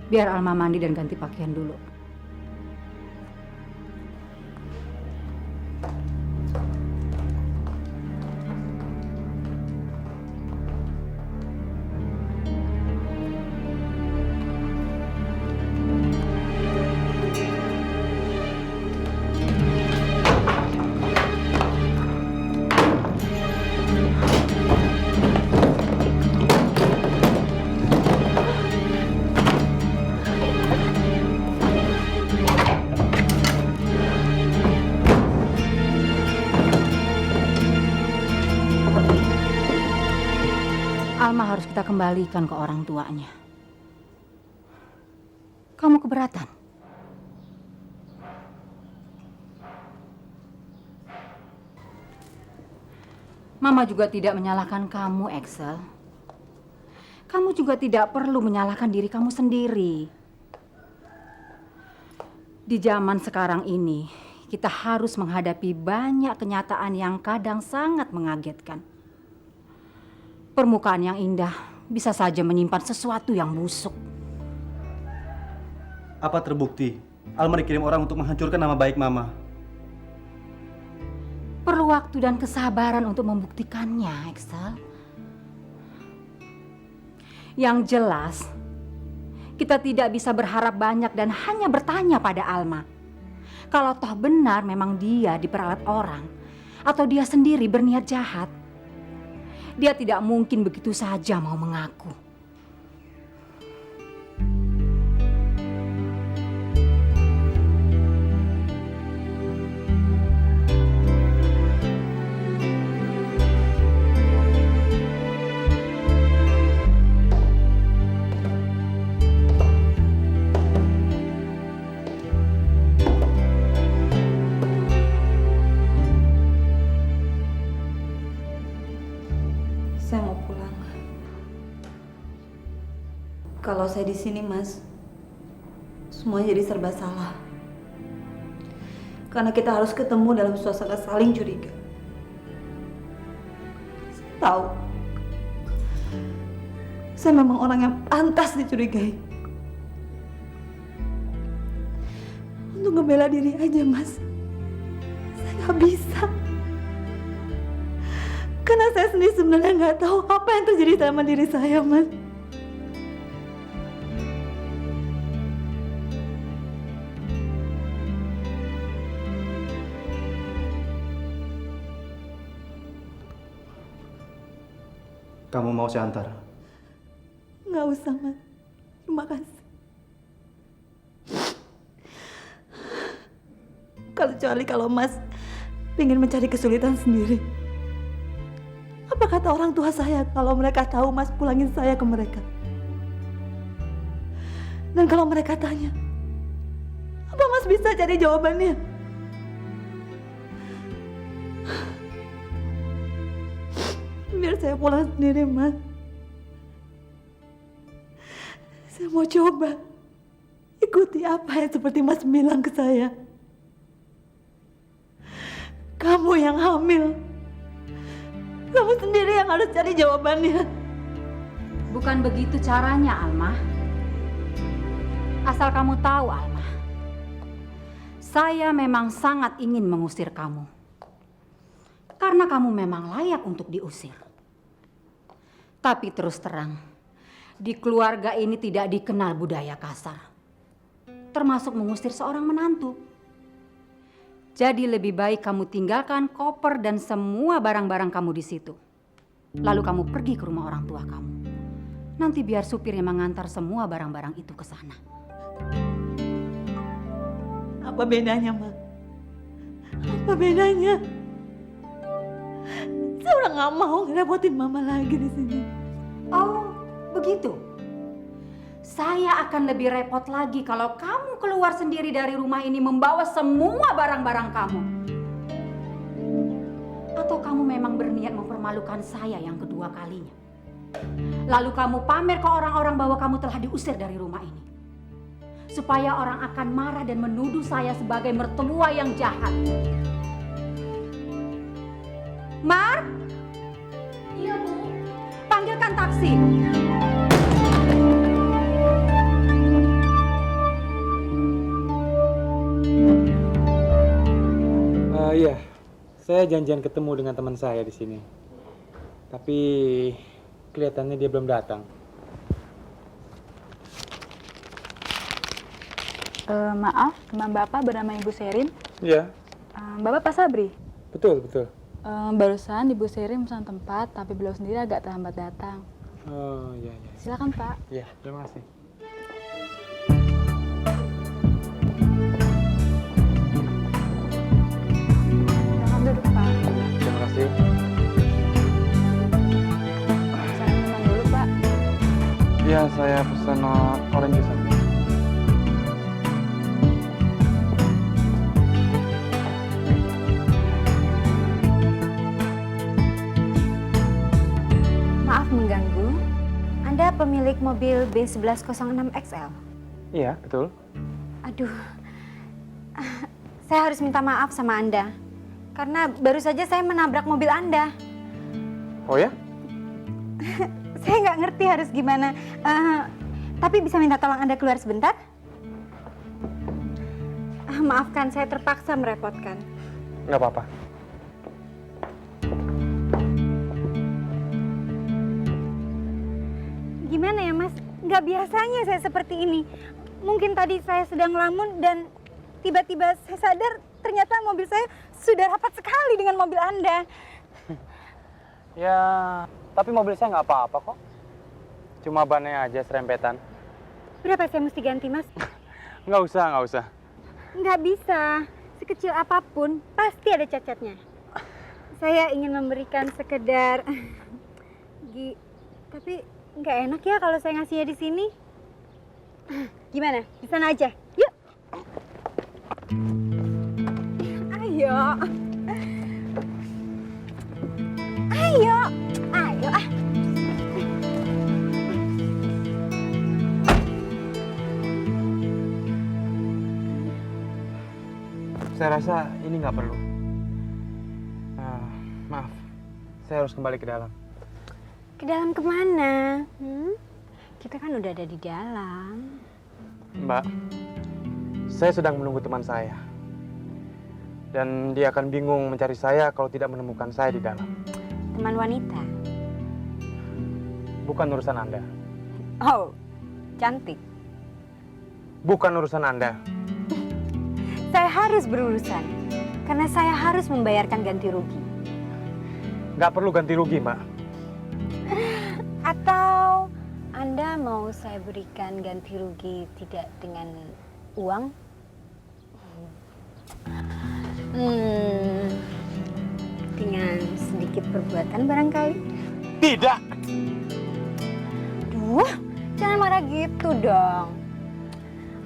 Biar Alma mandi dan ganti pakaian dulu. Alma harus kita kembalikan ke orang tuanya. Kamu keberatan? Mama juga tidak menyalahkan kamu, Axel. Kamu juga tidak perlu menyalahkan diri kamu sendiri. Di zaman sekarang ini, kita harus menghadapi banyak kenyataan yang kadang sangat mengagetkan. Permukaan yang indah bisa saja menyimpan sesuatu yang busuk. Apa terbukti Alma dikirim orang untuk menghancurkan nama baik Mama? Perlu waktu dan kesabaran untuk membuktikannya, Axel. Yang jelas, kita tidak bisa berharap banyak dan hanya bertanya pada Alma. Kalau toh benar memang dia diperalat orang, atau dia sendiri berniat jahat, dia tidak mungkin begitu saja mau mengaku. Saya mau pulang. Kalau saya di sini, Mas, semuanya jadi serba salah. Karena kita harus ketemu dalam suasana saling curiga. Saya tahu, saya memang orang yang pantas dicurigai. Untuk ngebela diri aja, Mas, saya nggak bisa. Karena saya sendiri sebenarnya nggak tahu apa yang terjadi sama diri saya, Mas. Kamu mau saya antar? Nggak usah, Mas. Terima kasih. Kecuali kalau Mas ingin mencari kesulitan sendiri. Apa kata orang tua saya kalau mereka tahu Mas pulangin saya ke mereka? Dan kalau mereka tanya, apa Mas bisa cari jawabannya? Biar saya pulang sendiri, Mas. Saya mau coba ikuti apa yang seperti Mas bilang ke saya. Kamu yang hamil. Kamu sendiri yang harus cari jawabannya. Bukan begitu caranya, Alma. Asal kamu tahu, Alma, saya memang sangat ingin mengusir kamu. Karena kamu memang layak untuk diusir. Tapi terus terang, di keluarga ini tidak dikenal budaya kasar. Termasuk mengusir seorang menantu. Jadi lebih baik kamu tinggalkan koper dan semua barang-barang kamu di situ. Lalu kamu pergi ke rumah orang tua kamu. Nanti biar supir yang mengantar semua barang-barang itu ke sana. Apa bedanya, Ma? Apa bedanya? Saya udah nggak mau ngerepotin Mama lagi di sini. Oh, begitu. Saya akan lebih repot lagi kalau kamu keluar sendiri dari rumah ini membawa semua barang-barang kamu. Atau kamu memang berniat mempermalukan saya yang kedua kalinya. Lalu kamu pamer ke orang-orang bahwa kamu telah diusir dari rumah ini. Supaya orang akan marah dan menuduh saya sebagai mertua yang jahat. Mar? Iya, Bu. Panggilkan taksi. Saya janjian ketemu dengan teman saya di sini. Tapi kelihatannya dia belum datang. Maaf, teman Bapak bernama Ibu Serin. Iya, Bapak Pak Sabri. betul, betul. Barusan Ibu Serin pesan tempat, tapi beliau sendiri agak terlambat datang. Oh, iya, iya. Silakan Pak. Iya, terima kasih. Silakan duduk Pak. Terima kasih. Pesan minuman dulu Pak. Iya, saya pesan orange juice. Maaf mengganggu. Anda pemilik mobil B1106XL? Iya, betul. Aduh, saya harus minta maaf sama Anda. Karena baru saja saya menabrak mobil Anda. Oh ya? Saya nggak ngerti harus gimana. Tapi bisa minta tolong Anda keluar sebentar? Maafkan, saya terpaksa merepotkan. Nggak apa-apa. Gimana ya Mas? Nggak biasanya saya seperti ini. Mungkin tadi saya sedang ngelamun dan tiba-tiba saya sadar ternyata mobil saya sudah rapat sekali dengan mobil Anda. Ya, tapi mobil saya nggak apa-apa kok. Cuma bannya aja serempetan. Berapa saya mesti ganti Mas? Nggak usah, nggak usah. Nggak bisa. Sekecil apapun pasti ada cacatnya. Saya ingin memberikan sekedar tapi nggak enak ya kalau saya ngasihnya di sini. Gimana? Di sana aja. Yuk. Ayo. Ayo. Ayo ah. Saya rasa ini nggak perlu. Maaf, saya harus kembali ke dalam. Ke dalam kemana? Kita kan udah ada di dalam. Mbak, saya sedang menunggu teman saya. Dan dia akan bingung mencari saya kalau tidak menemukan saya di dalam. Teman wanita. Bukan urusan Anda. Oh, cantik. Bukan urusan Anda. Saya harus berurusan. Karena saya harus membayarkan ganti rugi. Nggak perlu ganti rugi, Mbak. Atau Anda mau saya berikan ganti rugi tidak dengan uang? Dengan sedikit perbuatan barangkali? Tidak! Duh, jangan marah gitu dong.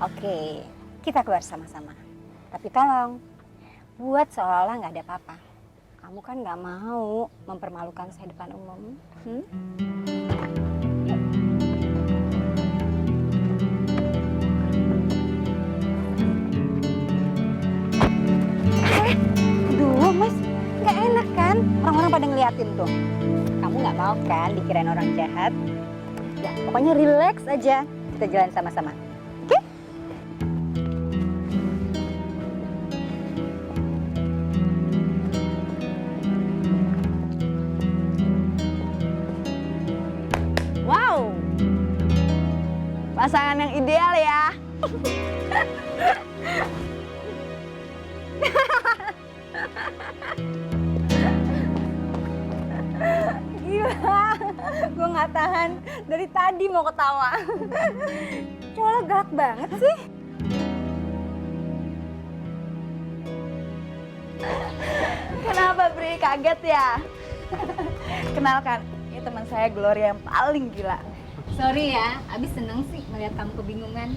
Oke, kita keluar sama-sama. Tapi tolong, buat seolah-olah nggak ada apa-apa. Kamu kan nggak mau mempermalukan saya depan umum. Duh, Mas, nggak enak kan? Orang-orang pada ngeliatin tuh. Kamu nggak mau kan dikirain orang jahat? Ya, pokoknya relax aja. Kita jalan sama-sama. Oke? Wow, pasangan yang ideal ya. Gila, gue nggak tahan. Dari tadi mau ketawa. Cowoknya galak banget sih. Kenapa Bri, kaget ya? Kenalkan, ini teman saya Gloria yang paling gila. Sorry ya, Abis seneng sih melihat kamu kebingungan.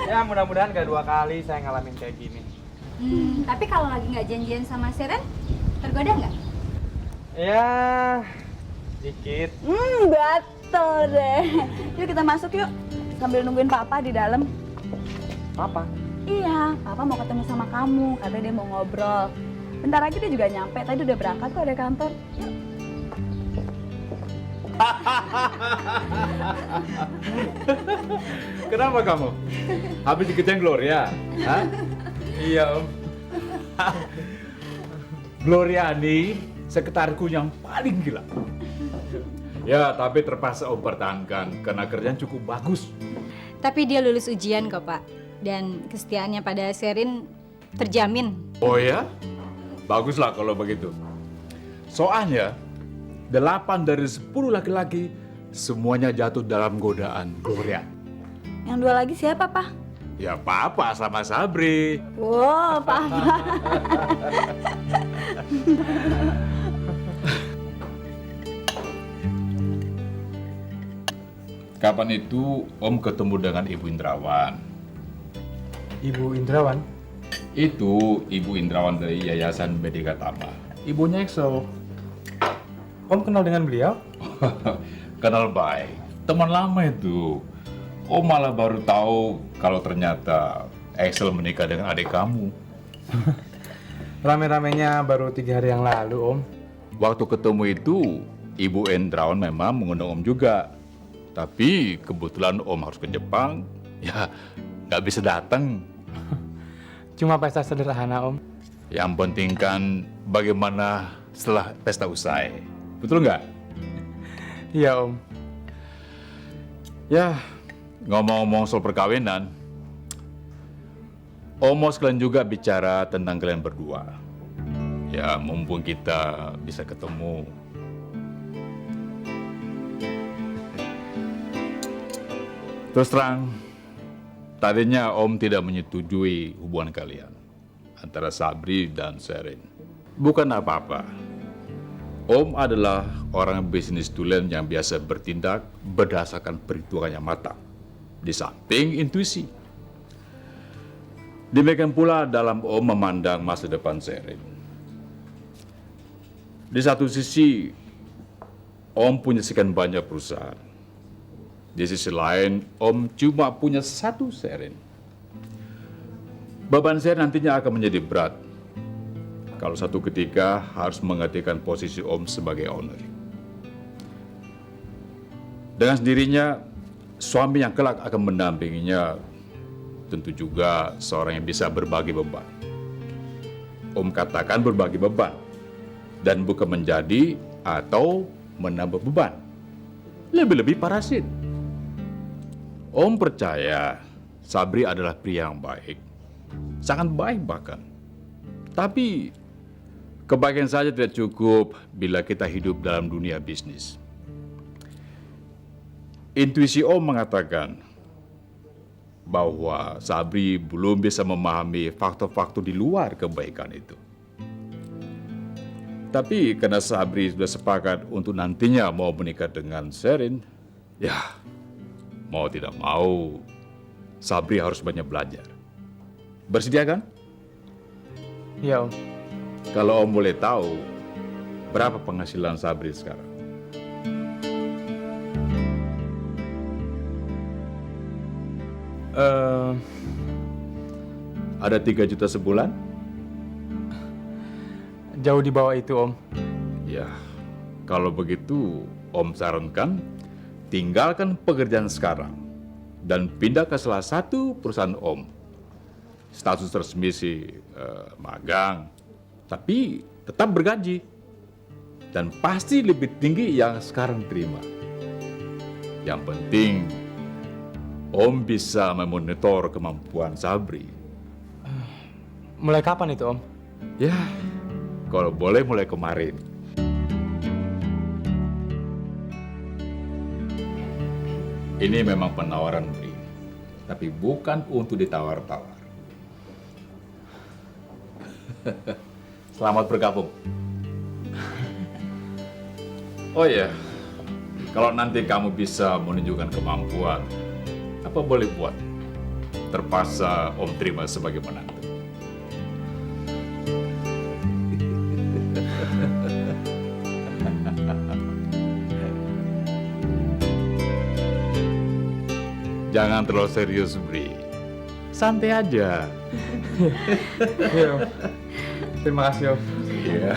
Ya, mudah-mudahan gak 2 kali saya ngalamin kayak gini. Tapi kalau lagi nggak janjian sama Seren, tergoda nggak? Ya, dikit. Betul deh. Yuk kita masuk yuk, sambil nungguin Papa di dalam. Apa? Iya, Papa mau ketemu sama kamu, katanya dia mau ngobrol. Bentar lagi dia juga nyampe, tadi udah berangkat kok dari kantor. Yuk. Kenapa kamu? Habis dikejar Gloria? Hah? Iya, Om. Gloria ini sekretarisku yang paling gila. Ya, tapi terpaksa Om pertahankan karena kerjaan cukup bagus. Tapi dia lulus ujian kok, Pak. Dan kesetiaannya pada Sherin terjamin. Oh ya? Baguslah kalau begitu. Soalnya 8 dari 10 laki-laki semuanya jatuh dalam godaan Gloria. Yang 2 lagi siapa, Pak? Ya Papa sama Sabri. Wow, Papa. Kapan itu Om ketemu dengan Ibu Indrawan? Ibu Indrawan? Itu Ibu Indrawan dari Yayasan Medika Tama. Ibunya Excel. Om kenal dengan beliau? Kenal baik. Teman lama itu. Om malah baru tahu kalau ternyata Excel menikah dengan adik kamu. Rame-ramenya baru 3 hari yang lalu, Om. Waktu ketemu itu, Ibu Indrawan memang mengundang Om juga. Tapi kebetulan Om harus ke Jepang, ya nggak bisa datang. Cuma pesta sederhana, Om. Yang penting kan bagaimana setelah pesta usai. Betul nggak? Iya, Om. Ya, ngomong-ngomong soal perkawinan, Om mau sekalian juga bicara tentang kalian berdua. Ya, mumpung kita bisa ketemu. Terus terang, tadinya Om tidak menyetujui hubungan kalian antara Sabri dan Sherin. Bukan apa-apa. Om adalah orang bisnis tulen yang biasa bertindak berdasarkan perhitungan yang matang, di samping intuisi. Demikian pula dalam Om memandang masa depan Sherin. Di satu sisi, Om punya sekian banyak perusahaan. Di sisi lain, Om cuma punya 1 Sherin. Beban Sherin nantinya akan menjadi berat kalau satu ketika harus menggantikan posisi Om sebagai owner. Dengan sendirinya, suami yang kelak akan mendampinginya tentu juga seorang yang bisa berbagi beban. Om katakan berbagi beban, dan bukan menjadi atau menambah beban. Lebih-lebih parasit. Om percaya Sabri adalah pria yang baik. Sangat baik bahkan. Tapi kebaikan saja tidak cukup bila kita hidup dalam dunia bisnis. Intuisi Om mengatakan bahwa Sabri belum bisa memahami faktor-faktor di luar kebaikan itu. Tapi karena Sabri sudah sepakat untuk nantinya mau menikah dengan Sherin, ya mau tidak mau, Sabri harus banyak belajar. Bersedia kan? Iya, Om. Kalau Om boleh tahu, berapa penghasilan Sabri sekarang? Ada 3 juta sebulan? Jauh di bawah itu, Om. Ya, kalau begitu Om sarankan tinggalkan pekerjaan sekarang dan pindah ke salah satu perusahaan Om. Status resmi sih magang, tapi tetap bergaji dan pasti lebih tinggi yang sekarang terima. Yang penting Om bisa memonitor kemampuan Sabri. Mulai kapan itu, Om? Ya, kalau boleh mulai kemarin. Ini memang penawaran, Bri. Tapi bukan untuk ditawar-tawar. Selamat bergabung. Oh ya, kalau nanti kamu bisa menunjukkan kemampuan, apa boleh buat? Terpaksa Om terima sebagai menantu. Jangan terlalu serius, Bri. Santai aja. Iya, Om. Terima kasih, Om. Iya.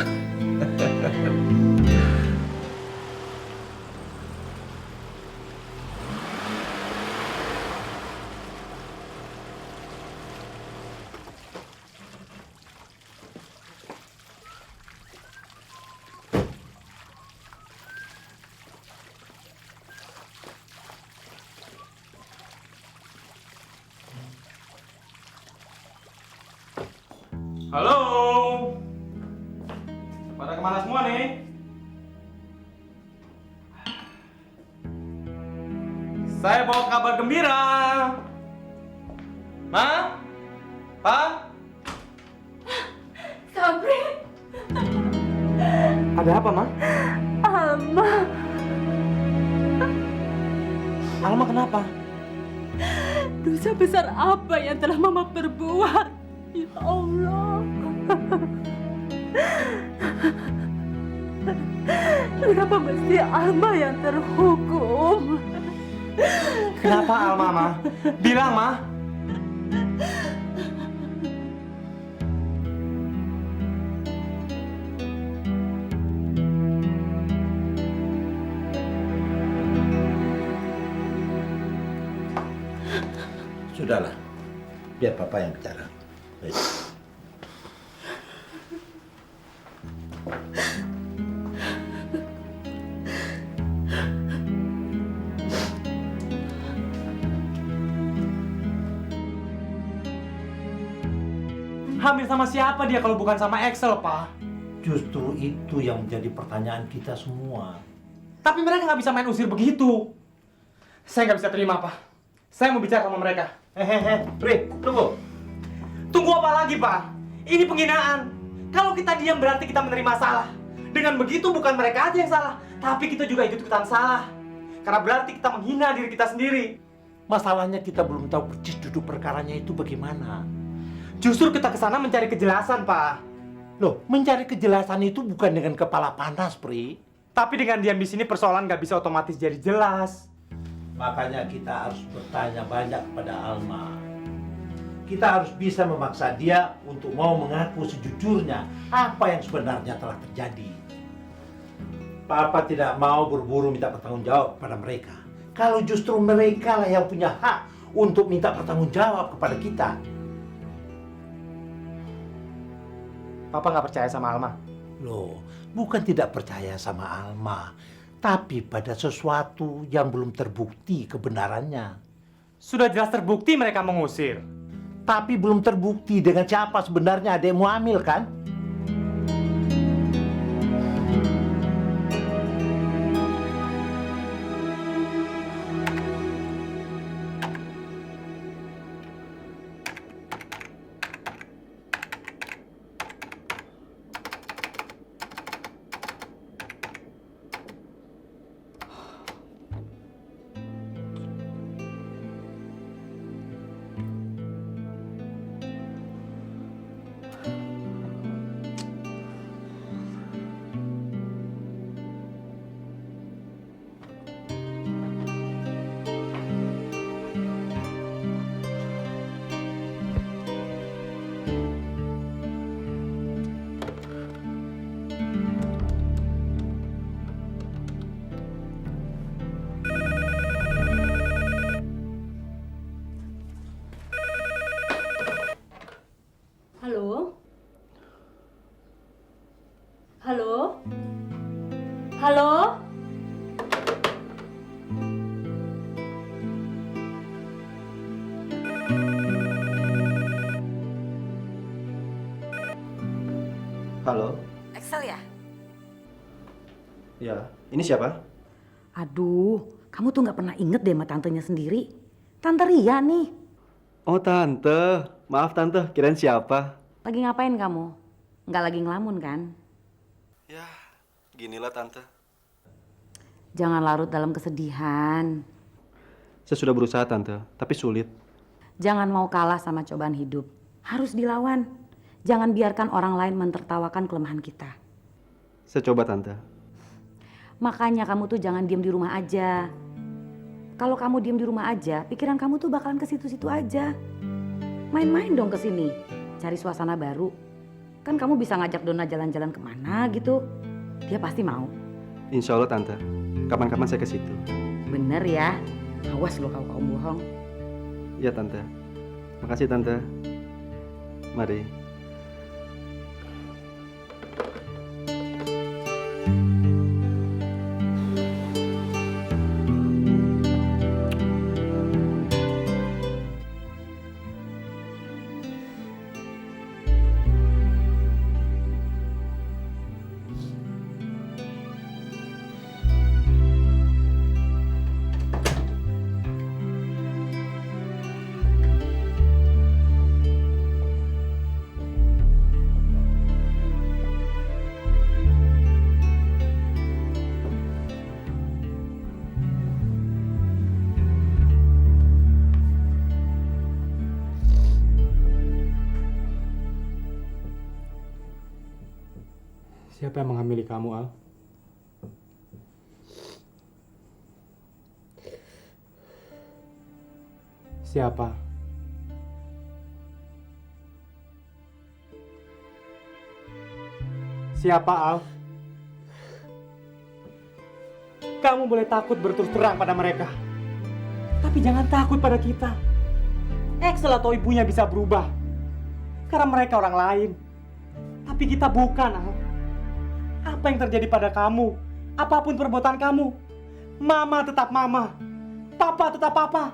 Halo. Pada kemana semua nih? Saya bawa kabar gembira. Ma? Pa? Sabri, Ada apa, Ma? Alma, Alma kenapa? dosa besar apa yang telah Mama perbuat? Ya Allah. Kenapa mesti Alma yang terhukum? Kenapa Alma, Ma? Bilang, Ma. Sudahlah, biar Papa yang bicara. Baik. Hamil sama siapa dia kalau bukan sama Excel, Pak? Justru itu yang menjadi pertanyaan kita semua. Tapi mereka nggak bisa main usir begitu. Saya nggak bisa terima, Pak. Saya mau bicara sama mereka. Hehehe, Pri, tunggu. Tunggu apa lagi, Pak? Ini penghinaan. Kalau kita diam berarti kita menerima salah. Dengan begitu bukan mereka aja yang salah, tapi kita juga ikut-ikutan salah. Karena berarti kita menghina diri kita sendiri. Masalahnya kita belum tahu persis duduk perkaranya itu bagaimana. Justru kita kesana mencari kejelasan, Pak. Loh, mencari kejelasan itu bukan dengan kepala panas, Pri. Tapi dengan diam di sini persoalan nggak bisa otomatis jadi jelas. Makanya kita harus bertanya banyak kepada Alma. Kita harus bisa memaksa dia untuk mau mengaku sejujurnya apa yang sebenarnya telah terjadi. Papa tidak mau berburu minta pertanggungjawab kepada mereka. Kalau justru mereka lah yang punya hak untuk minta pertanggungjawab kepada kita. Papa nggak percaya sama Alma. Loh, bukan tidak percaya sama Alma, tapi pada sesuatu yang belum terbukti kebenarannya. Sudah jelas terbukti mereka mengusir. Tapi belum terbukti dengan siapa sebenarnya adekmu hamil, kan? Halo? Halo? Halo? Halo? Excel ya? Ya, ini siapa? Aduh, kamu tuh nggak pernah inget deh sama tantenya sendiri. Tante Ria nih. Oh, Tante. Maaf, Tante. Kirain siapa? Lagi ngapain kamu? Nggak lagi ngelamun kan? Ya, ginilah, Tante. Jangan larut dalam kesedihan. Saya sudah berusaha, Tante. Tapi sulit. Jangan mau kalah sama cobaan hidup. Harus dilawan. Jangan biarkan orang lain mentertawakan kelemahan kita. Saya coba, Tante. Makanya kamu tuh jangan diem di rumah aja. Kalau kamu diem di rumah aja, pikiran kamu tuh bakalan ke situ-situ aja. Main-main dong ke sini, cari suasana baru. Kan kamu bisa ngajak Dona jalan-jalan kemana gitu. Dia pasti mau. Insya Allah, Tante. Kapan-kapan saya ke situ. Bener ya. Awas lo kalau kamu bohong. Ya, Tante. Makasih, Tante. Mari. Siapa yang menghamili kamu, Al? Siapa? Siapa, Al? Kamu boleh takut berterus terang pada mereka. Tapi jangan takut pada kita. Axel atau ibunya bisa berubah. Karena mereka orang lain. Tapi kita bukan, Al. Apa yang terjadi pada kamu, apapun perbuatan kamu, mama tetap mama, papa tetap papa,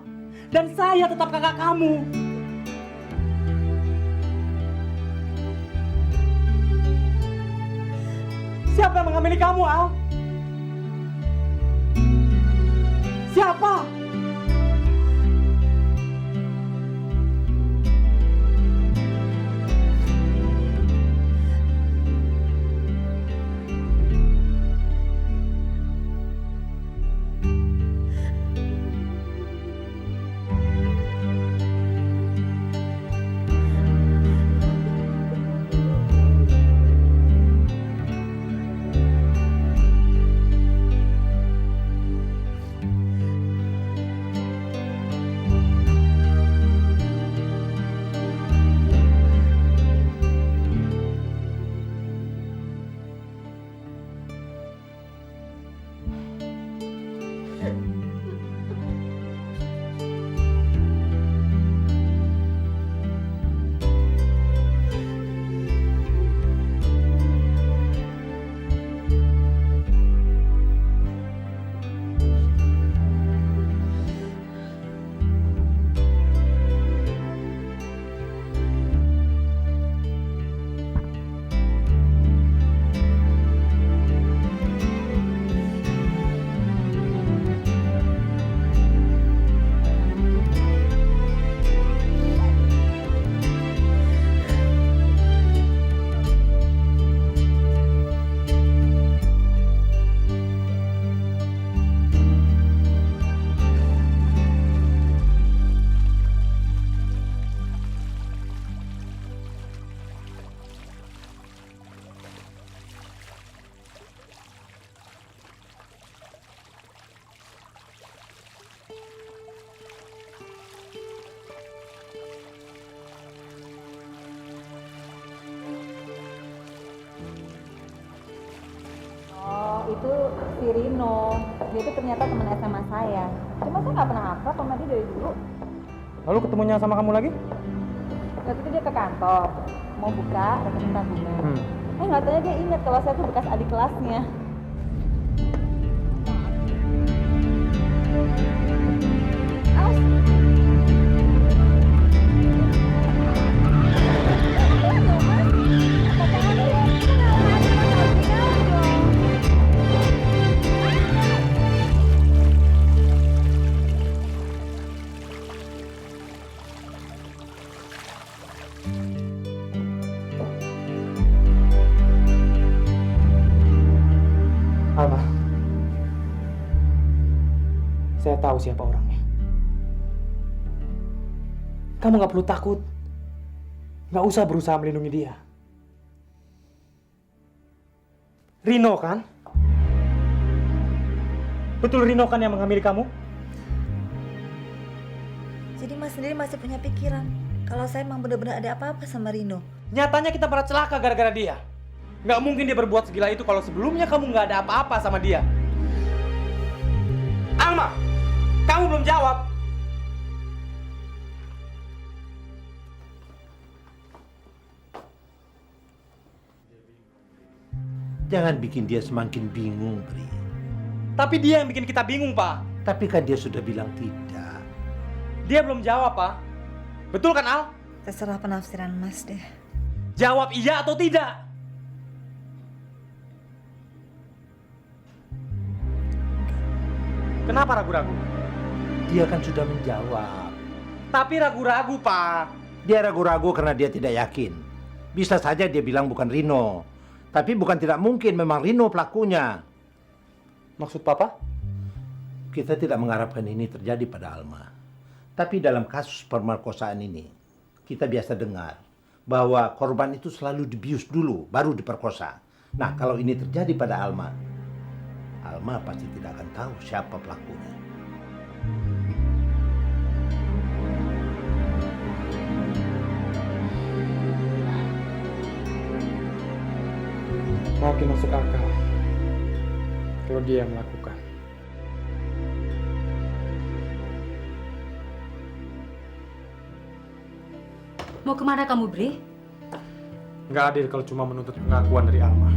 dan saya tetap kakak kamu. Siapa yang menghamili kamu, Al? Siapa? Itu si Rino, dia itu ternyata teman SMA saya. Cuma saya nggak pernah akrab sama dia dari dulu. Lalu ketemunya sama kamu lagi? Waktu itu dia ke kantor, mau buka rekening tabungan. Nggak taunya dia ingat kalau saya tuh bekas adik kelasnya. Alma, saya tahu siapa orangnya. Kamu nggak perlu takut. Nggak usah berusaha melindungi dia. Rino kan? Betul Rino kan yang menghamili kamu? Jadi Mas sendiri masih punya pikiran kalau saya emang benar-benar ada apa-apa sama Rino. Nyatanya kita pernah celaka gara-gara dia. Nggak mungkin dia berbuat segila itu kalau sebelumnya kamu nggak ada apa-apa sama dia. Alma, kamu belum jawab. Jangan bikin dia semakin bingung, Pri. Tapi dia yang bikin kita bingung, Pak. Tapi kan dia sudah bilang tidak. Dia belum jawab, Pak. Betul kan, Al? Terserah penafsiran Mas deh. Jawab iya atau tidak. Kenapa ragu-ragu? Dia kan sudah menjawab. Tapi ragu-ragu, Pak. Dia ragu-ragu karena dia tidak yakin. Bisa saja dia bilang bukan Rino. Tapi bukan tidak mungkin memang Rino pelakunya. Maksud Papa? Kita tidak mengharapkan ini terjadi pada Alma. Tapi dalam kasus pemerkosaan ini, kita biasa dengar bahwa korban itu selalu dibius dulu, baru diperkosa. Nah, kalau ini terjadi pada Alma, Alma pasti tidak akan tahu siapa pelakunya. Makin masuk akal kalau dia yang melakukan. Mau kemana kamu, Bre? Nggak adil kalau cuma menuntut pengakuan dari Alma.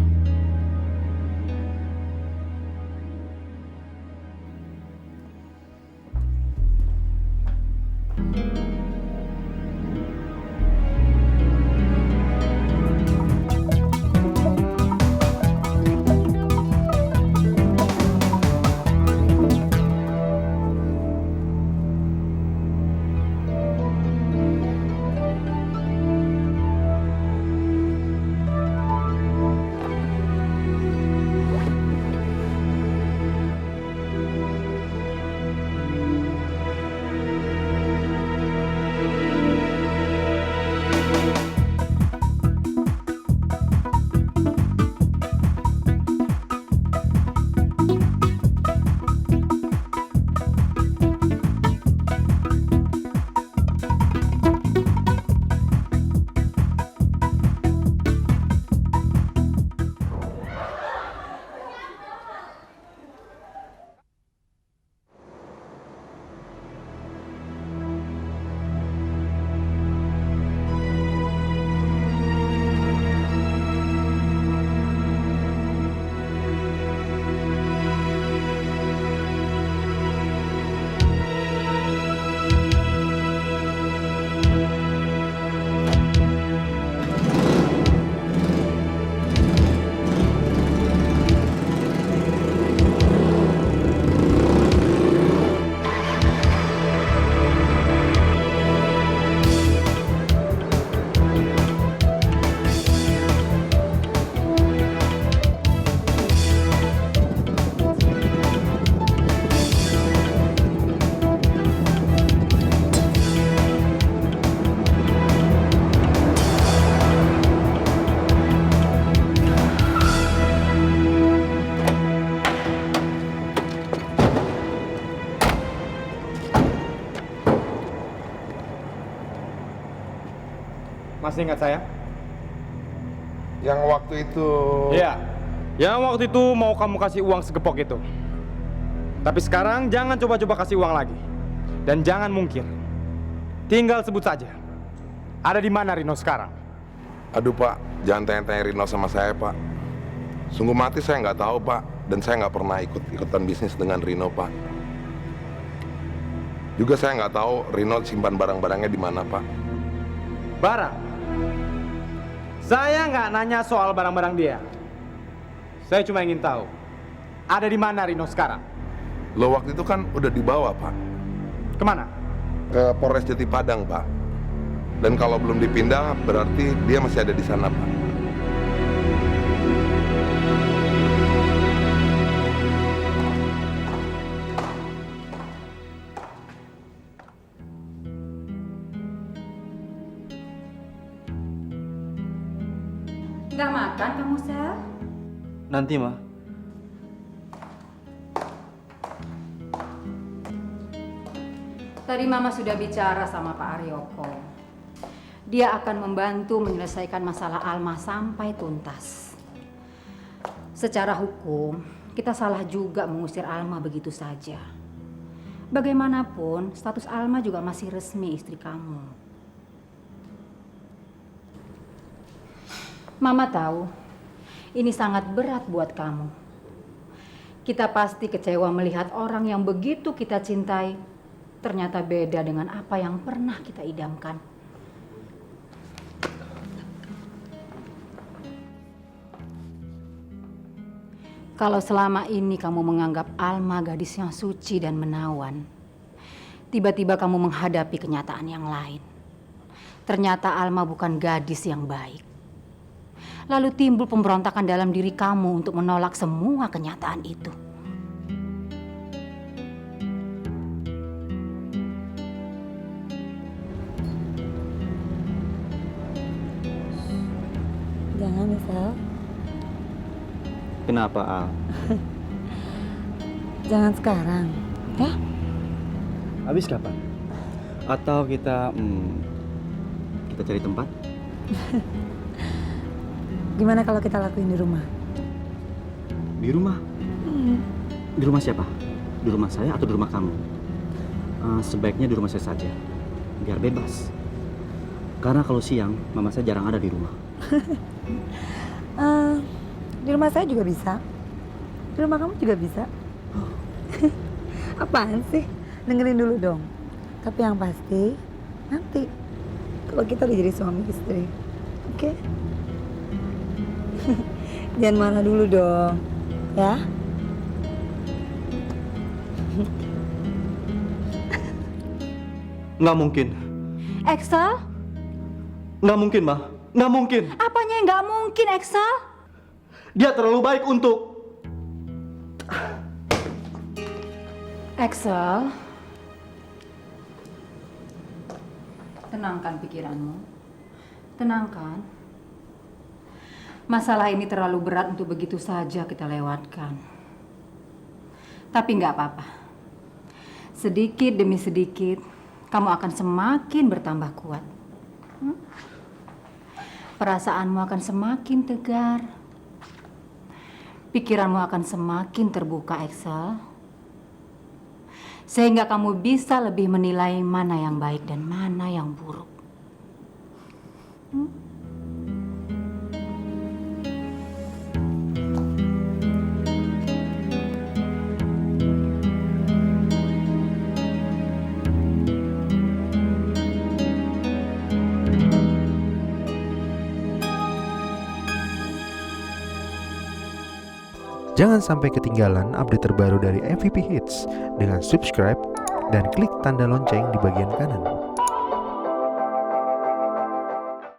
Masih ingat saya? Yang waktu itu... Iya. Yang waktu itu mau kamu kasih uang segepok itu. Tapi sekarang jangan coba-coba kasih uang lagi. Dan jangan mungkir. Tinggal sebut saja. Ada di mana Rino sekarang? Aduh Pak, jangan tanya-tanya Rino sama saya Pak. Sungguh mati saya nggak tahu Pak. Dan saya nggak pernah ikut-ikutan bisnis dengan Rino Pak. Juga saya nggak tahu Rino simpan barang-barangnya di mana Pak. Barang? Saya nggak nanya soal barang-barang dia. Saya cuma ingin tahu, ada di mana Rino sekarang? Lo waktu itu kan udah dibawa Pak. Kemana? Ke Polres Jati Padang Pak. Dan kalau belum dipindah berarti dia masih ada di sana Pak. Nggak makan kamu, Sel? Nanti, Ma. Tadi Mama sudah bicara sama Pak Aryoko. Dia akan membantu menyelesaikan masalah Alma sampai tuntas. Secara hukum, kita salah juga mengusir Alma begitu saja. Bagaimanapun, status Alma juga masih resmi istri kamu. Mama tahu, ini sangat berat buat kamu. Kita pasti kecewa melihat orang yang begitu kita cintai ternyata beda dengan apa yang pernah kita idamkan. Kalau selama ini kamu menganggap Alma gadis yang suci dan menawan, tiba-tiba kamu menghadapi kenyataan yang lain. Ternyata Alma bukan gadis yang baik. Lalu timbul pemberontakan dalam diri kamu untuk menolak semua kenyataan itu. Jangan, Misal. Kenapa, Al? Jangan sekarang, ya? Habis kapan? Atau kita cari tempat? Gimana kalau kita lakuin di rumah? Di rumah? Di rumah siapa? Di rumah saya atau di rumah kamu? Sebaiknya di rumah saya saja, biar bebas. Karena kalau siang, mama saya jarang ada di rumah. Di rumah saya juga bisa. Di rumah kamu juga bisa. Apaan sih? Dengerin dulu dong. Tapi yang pasti, nanti kalau kita udah jadi suami istri, oke? Jangan marah dulu dong, ya? Nggak mungkin. Axel? Nggak mungkin, Ma. Nggak mungkin. Apanya yang nggak mungkin, Axel? Dia terlalu baik untuk... Axel, tenangkan pikiranmu. Tenangkan. Masalah ini terlalu berat untuk begitu saja kita lewatkan. Tapi nggak apa-apa. Sedikit demi sedikit, kamu akan semakin bertambah kuat. Perasaanmu akan semakin tegar. Pikiranmu akan semakin terbuka, Axel. Sehingga kamu bisa lebih menilai mana yang baik dan mana yang buruk. Jangan sampai ketinggalan update terbaru dari MVP Hits dengan subscribe dan klik tanda lonceng di bagian kanan.